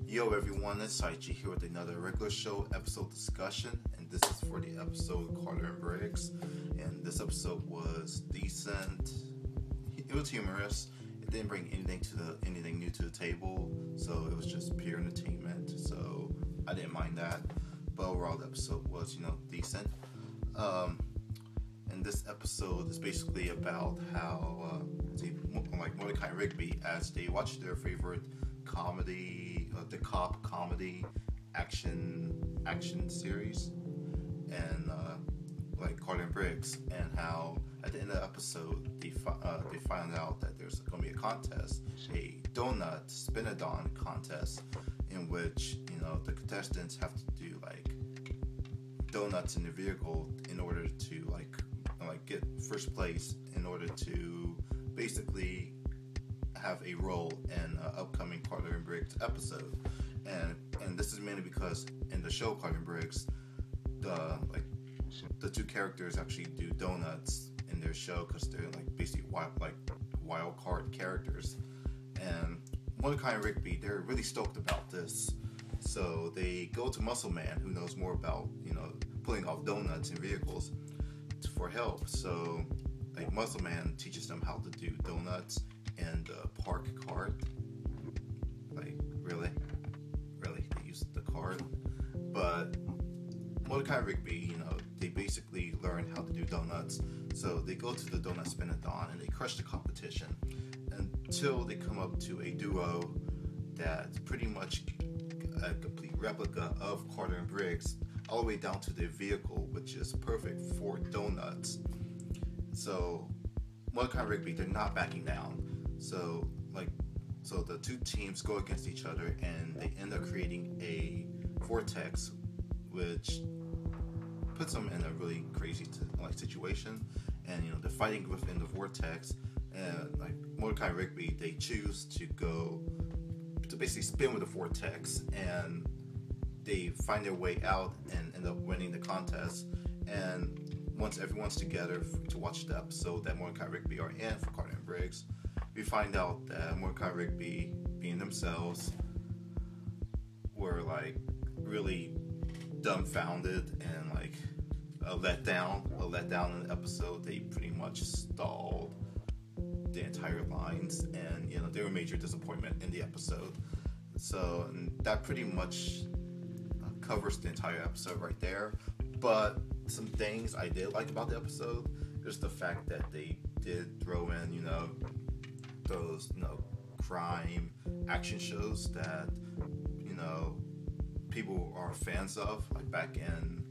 Yo everyone, it's Saichi here with another regular show episode discussion, and this is for the episode Carter and Briggs. And this episode was decent. It was humorous. It didn't bring anything new to the table, so it was just pure entertainment. So I didn't mind that. But overall, the episode was decent. And this episode is basically about how Mordecai and Rigby, as they watch their favorite comedy, the cop comedy action series, and like Carter and Briggs, and how at the end of the episode they find out that there's going to be a contest, a donut spin-a-don contest, in which the contestants have to do like donuts in the vehicle in order to like get first place, in order to basically have a role in an upcoming Carter and Briggs episode. And this is mainly because in the show Carter and Briggs, the two characters actually do donuts in their show because they're like basically wild card characters. And Mordecai and Rigby, they're really stoked about this. So they go to Muscle Man, who knows more about pulling off donuts in vehicles, for help. So like Muscle Man teaches them how to do donuts in the park cart. Like really they use the cart. But Mordecai and Rigby, they basically learn how to do donuts. So they go to the donut spin-a-thon and they crush the competition until they come up to a duo that's pretty much a complete replica of Carter and Briggs, all the way down to their vehicle, which is perfect for donuts. So Mordecai and Rigby, they're not backing down. So the two teams go against each other, and they end up creating a vortex, which puts them in a really crazy situation. And they're fighting within the vortex, and like Mordecai and Rigby, they choose to go to basically spin with the vortex, and they find their way out and end up winning the contest. And once everyone's together to watch the episode that Mordecai and Rigby are in for Carter and Briggs, we find out that Mordecai and Rigby, being themselves, were like really dumbfounded and like a letdown in the episode. They pretty much stalled the entire lines, and they were a major disappointment in the episode. So and that pretty much covers the entire episode right there. But some things I did like about the episode is the fact that they did throw in those crime action shows that people are fans of, like back in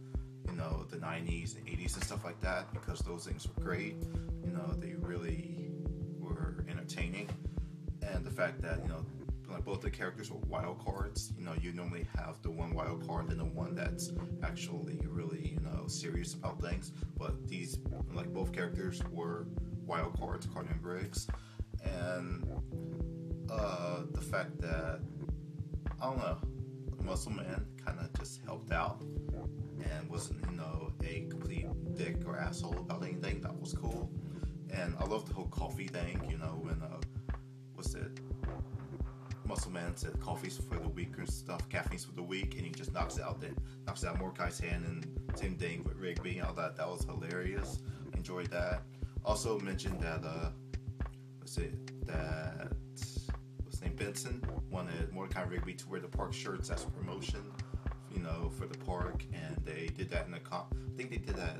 the 90s and 80s and stuff like that, because those things were great. They really were entertaining. And the fact that like both the characters were wild cards. You normally have the one wild card and the one that's actually really serious about things, but these, like, both characters were wild cards, Carter and Briggs. And the fact that, I don't know, Muscle Man kind of just helped out and wasn't a complete dick or asshole about anything. That was cool. And I love the whole coffee thing, when Muscle Man said coffee's for the weak and stuff, caffeine's for the weak, and he just knocks out Mordecai's hand. And same thing with Rigby. That was hilarious. Enjoyed that. Also mentioned that Benson wanted Mordecai and Rigby to wear the park shirts as a promotion, for the park, and they did that in the I think they did that.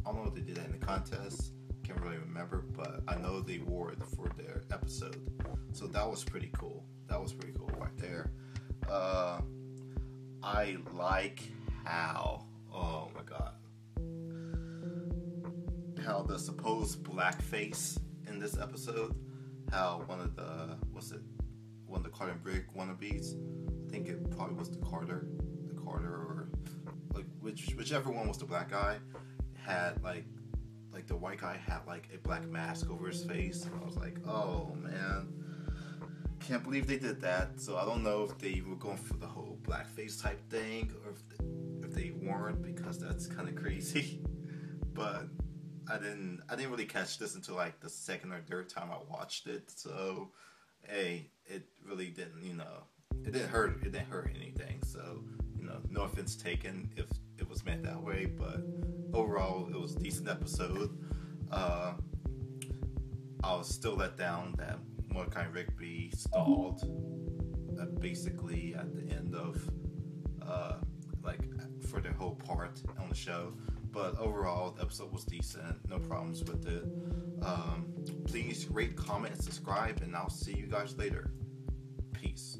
I don't know if they did that in the contest. Can't really remember, but I know they wore it for their episode. So that was pretty cool. Right there. I like how, oh my god, how the supposed blackface in this episode, how one of the Carter and Briggs wannabes, I think it probably was the Carter, or like whichever one was the black guy, had like the white guy had like a black mask over his face, and I was like, oh man, can't believe they did that. So I don't know if they were going for the whole blackface type thing, or if they weren't, because that's kind of crazy. But I didn't really catch this until like the second or third time I watched it. So hey, it really didn't It didn't hurt anything. So no offense taken if it was meant that way, but overall it was a decent episode. I was still let down that Mordecai and Rigby stalled basically at the end of like for their whole part on the show. But overall, the episode was decent. No problems with it. Please rate, comment, and subscribe, and I'll see you guys later. Peace.